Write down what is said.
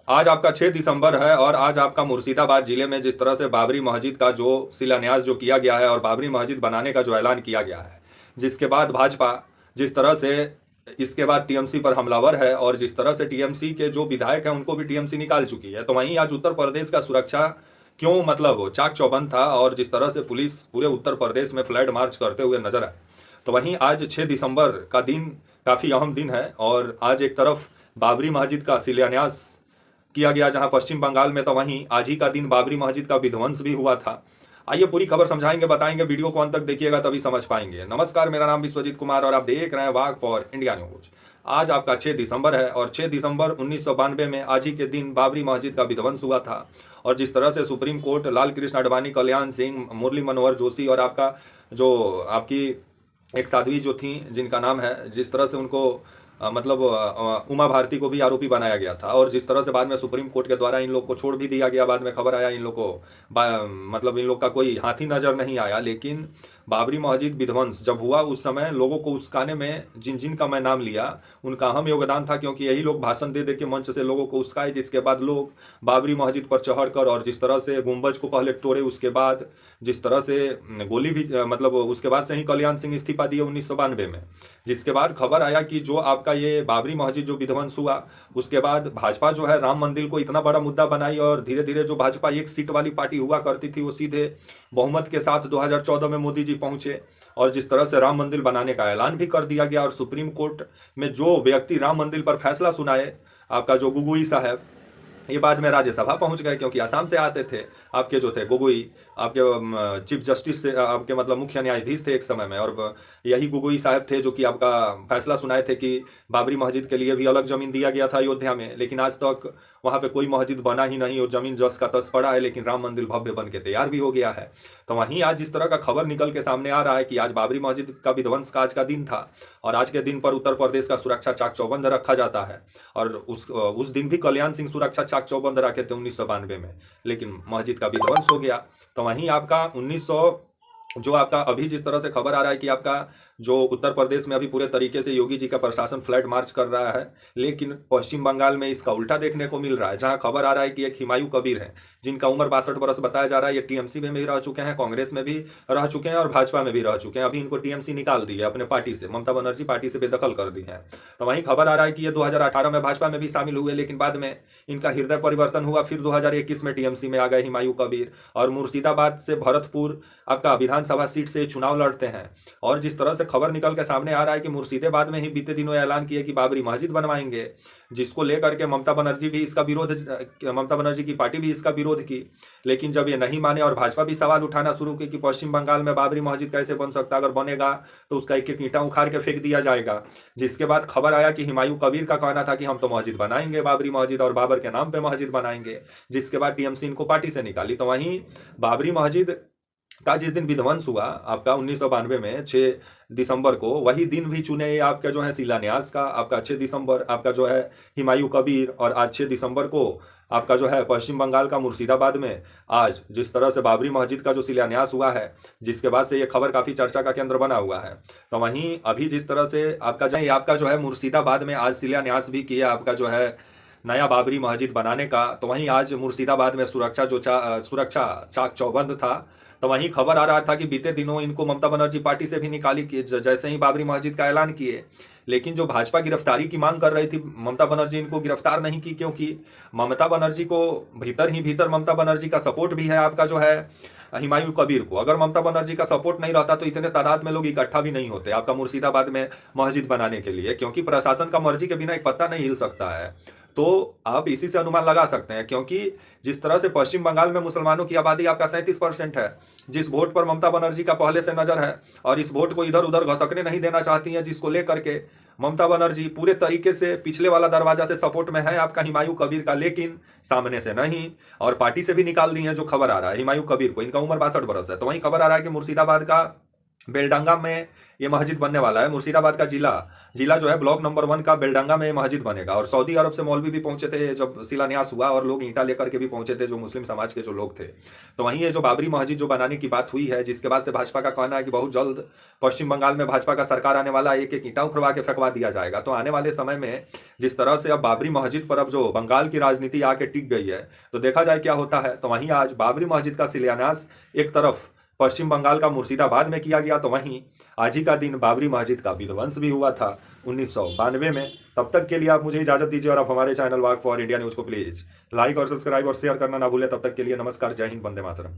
आज आपका 6 दिसंबर है और आज आपका मुर्शिदाबाद जिले में जिस तरह से बाबरी मस्जिद का जो शिलान्यास जो किया गया है और बाबरी मस्जिद बनाने का जो ऐलान किया गया है, जिसके बाद भाजपा जिस तरह से इसके बाद टीएमसी पर हमलावर है और जिस तरह से टीएमसी के जो विधायक हैं उनको भी टीएमसी निकाल चुकी है, तो वहीं आज उत्तर प्रदेश का सुरक्षा क्यों मतलब चाक चौबंद था और जिस तरह से पुलिस पूरे उत्तर प्रदेश में फ्लैग मार्च करते हुए नजर आए, तो वहीं आज 6 दिसंबर का दिन काफ़ी अहम दिन है और आज एक तरफ बाबरी मस्जिद का शिलान्यास किया गया जहां पश्चिम बंगाल में, तो वहीं आज ही का दिन बाबरी मस्जिद का विध्वंस भी हुआ था। आइए पूरी खबर समझाएंगे, बताएंगे, वीडियो को अंत तक देखिएगा तभी समझ पाएंगे। नमस्कार, मेरा नाम विश्वजीत कुमार और आप देख रहे हैं वाक फॉर इंडिया न्यूज। आज आपका 6 दिसंबर है और 6 दिसंबर 1992 में आज ही के दिन बाबरी मस्जिद का विध्वंस हुआ था और जिस तरह से सुप्रीम कोर्ट लाल कृष्ण आडवाणी, कल्याण सिंह, मुरली मनोहर जोशी और आपका जो आपकी एक साध्वी जो थी जिनका नाम है, जिस तरह से उनको मतलब उमा भारती को भी आरोपी बनाया गया था और जिस तरह से बाद में सुप्रीम कोर्ट के द्वारा इन लोग को छोड़ भी दिया गया। बाद में खबर आया इन लोग को मतलब इन लोग का कोई हाथी नजर नहीं आया, लेकिन बाबरी मस्जिद विध्वंस जब हुआ उस समय लोगों को उस्काने में जिन जिन का मैं नाम लिया उनका अहम योगदान था, क्योंकि यही लोग भाषण दे दे के मंच से लोगों को उस्काए, जिसके बाद लोग बाबरी मस्जिद पर चढ़कर और जिस तरह से गुंबज को पहले तोड़े, उसके बाद जिस तरह से गोली भी मतलब उसके बाद से ही कल्याण सिंह इस्तीफा दिए 1992 में, जिसके बाद खबर आया कि जो आपका ये बाबरी मस्जिद जो विध्वंस हुआ उसके बाद भाजपा जो है राम मंदिर को इतना बड़ा मुद्दा बनाई और धीरे धीरे जो भाजपा एक सीट वाली पार्टी हुआ करती थी वो सीधे बहुमत के साथ 2014 में मोदी जी पहुंचे और जिस तरह से राम मंदिर बनाने का ऐलान भी कर दिया गया और सुप्रीम कोर्ट में जो व्यक्ति राम मंदिर पर फैसला सुनाए, आपका जो गोगोई साहब, ये बाद में राज्यसभा पहुंच गए क्योंकि असम से आते थे। आपके जो थे गोगोई, आपके चीफ जस्टिस से आपके मतलब मुख्य न्यायाधीश थे एक समय में, और यही गोगोई साहब थे जो कि आपका फैसला सुनाए थे कि बाबरी मस्जिद के लिए भी अलग जमीन दिया गया था अयोध्या में, लेकिन आज तक वहां पे कोई मस्जिद बना ही नहीं और जमीन जस का तस पड़ा है, लेकिन राम मंदिर भव्य बन के तैयार भी हो गया है। तो वहीं आज इस तरह का खबर निकल के सामने आ रहा है कि आज बाबरी मस्जिद का विध्वंस का आज का दिन था और आज के दिन पर उत्तर प्रदेश का सुरक्षा चाक चौबंद रखा जाता है और उस दिन भी कल्याण सिंह सुरक्षा चाक चौबंद रखे थे 1992 में, लेकिन मस्जिद का विध्वंस हो गया। तो वहीं आपका 1900 जो आपका अभी जिस तरह से खबर आ रहा है कि आपका जो उत्तर प्रदेश में अभी पूरे तरीके से योगी जी का प्रशासन फ्लैग मार्च कर रहा है, लेकिन पश्चिम बंगाल में इसका उल्टा देखने को मिल रहा है, जहां खबर आ रहा है कि एक हुमायूं कबीर है जिनका उम्र 62 वर्ष बताया जा रहा है। ये टीएमसी में भी रह चुके हैं, कांग्रेस में भी रह चुके हैं और भाजपा में भी रह चुके हैं। अभी इनको टीएमसी निकाल दी है अपने पार्टी से, ममता बनर्जी पार्टी से बेदखल कर दी है। तो वहीं खबर आ रहा है कि ये 2018 में भाजपा में भी शामिल हुए, लेकिन बाद में इनका हृदय परिवर्तन हुआ, फिर 2021 में टीएमसी में आ गए हुमायूं कबीर और मुर्शिदाबाद से भरतपुर आपका विधानसभा सीट से चुनाव लड़ते हैं। और जिस तरह से खबर निकल के सामने आ रहा है कि मुर्शिदाबाद में ही बीते दिनों ऐलान किया कि बाबरी मस्जिद बनवाएंगे, जिसको लेकर के ममता बनर्जी भी इसका विरोध, ममता बनर्जी की पार्टी भी इसका विरोध की, लेकिन जब ये नहीं माने और भाजपा भी सवाल उठाना शुरू की कि पश्चिम बंगाल में बाबरी मस्जिद कैसे बन सकता, अगर बनेगा तो उसका एक एक ईंटा उखाड़ के फेंक दिया जाएगा। जिसके बाद खबर आया कि हुमायूं कबीर का कहना था कि हम तो मस्जिद बनाएंगे बाबरी मस्जिद और बाबर के नाम पे मस्जिद बनाएंगे, जिसके बाद टीएमसी इनको पार्टी से निकाली। तो वहीं बाबरी मस्जिद का जिस दिन विध्वंस हुआ आपका 1992 में 6 दिसंबर को, वही दिन भी चुने आपका जो है शिलान्यास का। आपका 6 दिसंबर आपका जो है हुमायूं कबीर और आज 6 दिसंबर को आपका जो है पश्चिम बंगाल का मुर्शिदाबाद में आज जिस तरह से बाबरी मस्जिद का जो शिलान्यास हुआ है, जिसके बाद से ये खबर काफ़ी चर्चा का केंद्र बना हुआ है। तो वहीं अभी जिस तरह से आपका जो है मुर्शिदाबाद में आज शिलान्यास भी किया आपका जो है नया बाबरी मस्जिद बनाने का, तो वहीं आज मुर्शिदाबाद में सुरक्षा चाक चौबंद था। तो वहीं खबर आ रहा था कि बीते दिनों इनको ममता बनर्जी पार्टी से भी निकाली कि जैसे ही बाबरी मस्जिद का ऐलान किए, लेकिन जो भाजपा गिरफ्तारी की मांग कर रही थी ममता बनर्जी इनको गिरफ्तार नहीं की, क्योंकि ममता बनर्जी को भीतर ही भीतर ममता बनर्जी का सपोर्ट भी है आपका जो है हुमायूं कबीर को। अगर ममता बनर्जी का सपोर्ट नहीं रहता तो इतने तादाद में लोग इकट्ठा भी नहीं होते आपका मुर्शिदाबाद में मस्जिद बनाने के लिए, क्योंकि प्रशासन का मर्जी के बिना एक पत्ता नहीं हिल सकता है। तो आप इसी से अनुमान लगा सकते हैं, क्योंकि जिस तरह से पश्चिम बंगाल में मुसलमानों की आबादी आपका 37% है, जिस वोट पर ममता बनर्जी का पहले से नजर है और इस वोट को इधर उधर घसकने नहीं देना चाहती हैं, जिसको लेकर के ममता बनर्जी पूरे तरीके से पिछले वाला दरवाजा से सपोर्ट में है आपका हुमायूं कबीर का, लेकिन सामने से नहीं, और पार्टी से भी निकाल दी है। जो खबर आ रहा है हुमायूं कबीर को, इनका उम्र 62 वर्ष है। तो वहीं खबर आ रहा है कि मुर्शिदाबाद का बेलडंगा में ये मस्जिद बनने वाला है। मुर्शिदाबाद का जिला जो है ब्लॉक नंबर 1 का बेलडंगा में ये मस्जिद बनेगा। और सऊदी अरब से मौलवी भी पहुंचे थे जब शिलान्यास हुआ, और लोग ईंटा लेकर के भी पहुंचे थे, जो मुस्लिम समाज के जो लोग थे। तो वहीं ये जो बाबरी मस्जिद जो बनाने की बात हुई है, जिसके बाद से भाजपा का कहना है कि बहुत जल्द पश्चिम बंगाल में भाजपा का सरकार आने वाला है, एक एक ईंटा उखड़वा के फेंकवा दिया जाएगा। तो आने वाले समय में जिस तरह से अब बाबरी मस्जिद पर अब जो बंगाल की राजनीति आके टिक गई है, तो देखा जाए क्या होता है। तो वहीं आज बाबरी मस्जिद का शिलान्यास एक तरफ पश्चिम बंगाल का मुर्शिदाबाद में किया गया, तो वहीं आज ही का दिन बाबरी मस्जिद का विध्वंस भी हुआ था 1992 में। तब तक के लिए आप मुझे इजाजत दीजिए, और आप हमारे channel walk for India news को प्लीज लाइक और सब्सक्राइब और शेयर करना ना भूलें। तब तक के लिए नमस्कार, जय हिंद, वंदे मातरम।